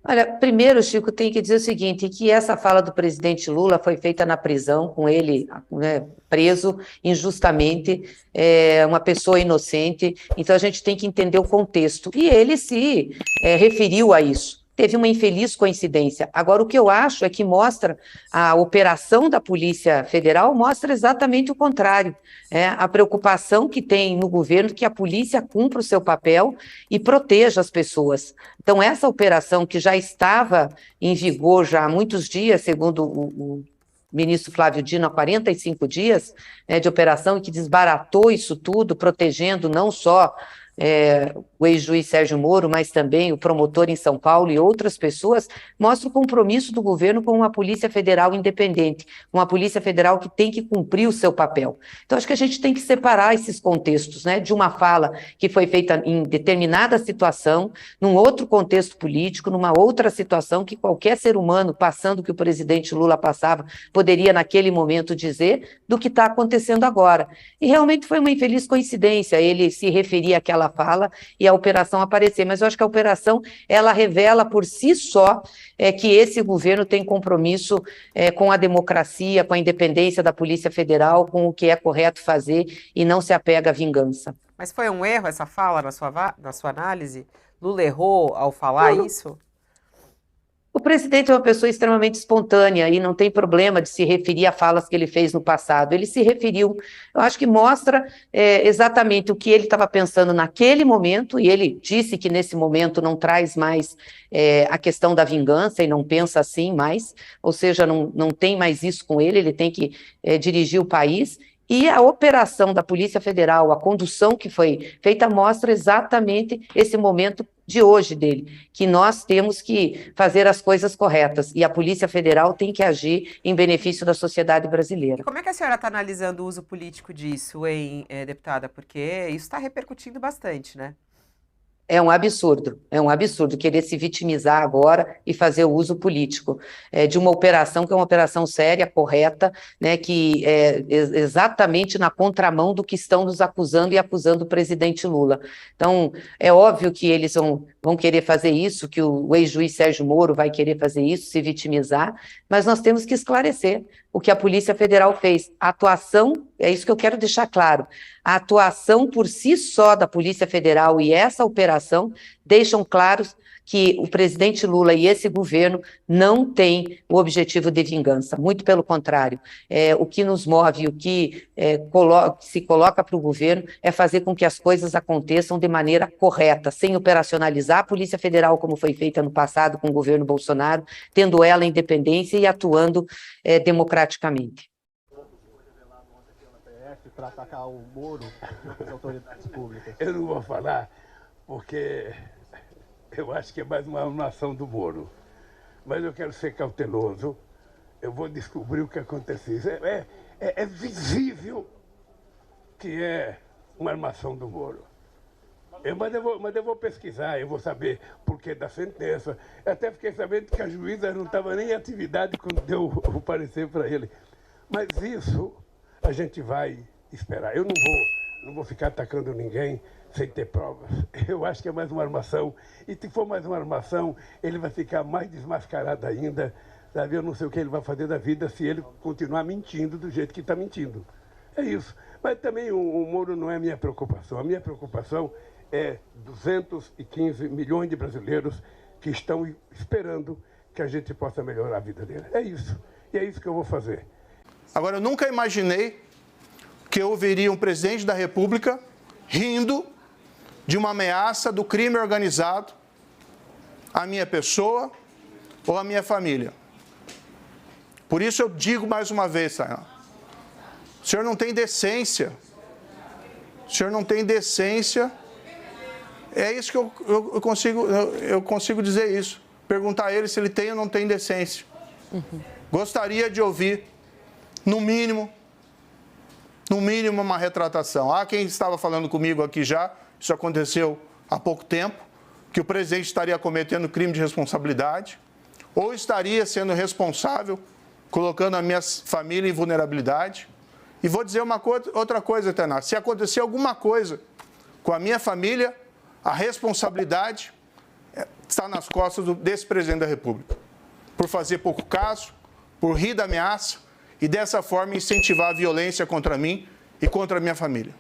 Olha, primeiro, Chico, tem que dizer o seguinte, que essa fala do presidente Lula foi feita na prisão, com ele, né, preso injustamente, uma pessoa inocente, então a gente tem que entender o contexto. E ele se referiu a isso. Teve uma infeliz coincidência. Agora, o que eu acho é que mostra a operação da Polícia Federal, mostra exatamente o contrário. A preocupação que tem no governo que a polícia cumpra o seu papel e proteja as pessoas. Então, essa operação que já estava em vigor já há muitos dias, segundo o ministro Flávio Dino, há 45 dias, de operação, e que desbaratou isso tudo, protegendo não só o ex-juiz Sérgio Moro, mas também o promotor em São Paulo e outras pessoas, mostra o compromisso do governo com uma Polícia Federal independente, uma Polícia Federal que tem que cumprir o seu papel. Então, acho que a gente tem que separar esses contextos, né, de uma fala que foi feita em determinada situação, num outro contexto político, numa outra situação que qualquer ser humano, passando o que o presidente Lula passava, poderia naquele momento dizer, do que está acontecendo agora. E realmente foi uma infeliz coincidência ele se referir àquela fala e a operação aparecer, mas eu acho que a operação, ela revela por si só que esse governo tem compromisso com a democracia, com a independência da Polícia Federal, com o que é correto fazer e não se apega à vingança. Mas foi um erro essa fala na sua análise? Lula errou ao falar isso? O presidente é uma pessoa extremamente espontânea e não tem problema de se referir a falas que ele fez no passado. Ele se referiu, eu acho que mostra exatamente o que ele estava pensando naquele momento, e ele disse que nesse momento não traz mais a questão da vingança e não pensa assim mais, ou seja, não tem mais isso com ele tem que dirigir o país. E a operação da Polícia Federal, a condução que foi feita, mostra exatamente esse momento de hoje dele, que nós temos que fazer as coisas corretas, e a Polícia Federal tem que agir em benefício da sociedade brasileira. Como é que a senhora está analisando o uso político disso, hein, deputada? Porque isso está repercutindo bastante, né? É um absurdo querer se vitimizar agora e fazer o uso político de uma operação que é uma operação séria, correta, né, que é exatamente na contramão do que estão nos acusando e acusando o presidente Lula. Então, é óbvio que eles vão querer fazer isso, que o ex-juiz Sérgio Moro vai querer fazer isso, se vitimizar, mas nós temos que esclarecer o que a Polícia Federal fez. A atuação, é isso que eu quero deixar claro, a atuação por si só da Polícia Federal e essa operação deixam claros que o presidente Lula e esse governo não têm o objetivo de vingança, muito pelo contrário. O que nos move, o que se coloca para o governo é fazer com que as coisas aconteçam de maneira correta, sem operacionalizar a Polícia Federal, como foi feita no passado com o governo Bolsonaro, tendo ela independência e atuando democraticamente. Para atacar o Moro e as autoridades públicas. Eu não vou falar, porque eu acho que é mais uma ação do Moro. Mas eu quero ser cauteloso, eu vou descobrir o que aconteceu. É visível que é uma armação do Moro. Mas eu vou pesquisar, eu vou saber por que da sentença. Eu até fiquei sabendo que a juíza não estava nem em atividade quando deu o parecer para ele. Mas isso a gente vai esperar. Eu não vou ficar atacando ninguém sem ter provas. Eu acho que é mais uma armação. E se for mais uma armação, ele vai ficar mais desmascarado ainda. Sabe? Eu não sei o que ele vai fazer da vida se ele continuar mentindo do jeito que está mentindo. É isso. Mas também o Moro não é a minha preocupação. A minha preocupação é 215 milhões de brasileiros que estão esperando que a gente possa melhorar a vida dele. É isso. E é isso que eu vou fazer. Agora, eu nunca imaginei que eu ouviria um presidente da República rindo de uma ameaça do crime organizado à minha pessoa ou à minha família. Por isso eu digo mais uma vez, Tainá, o senhor não tem decência. O senhor não tem decência. É isso que eu consigo dizer isso. Perguntar a ele se ele tem ou não tem decência. Gostaria de ouvir, no mínimo, uma retratação. Há quem estava falando comigo aqui já, isso aconteceu há pouco tempo, que o presidente estaria cometendo crime de responsabilidade, ou estaria sendo responsável, colocando a minha família em vulnerabilidade. E vou dizer outra coisa, Tainá, se acontecer alguma coisa com a minha família, a responsabilidade está nas costas desse presidente da República, por fazer pouco caso, por rir da ameaça e dessa forma incentivar a violência contra mim e contra a minha família.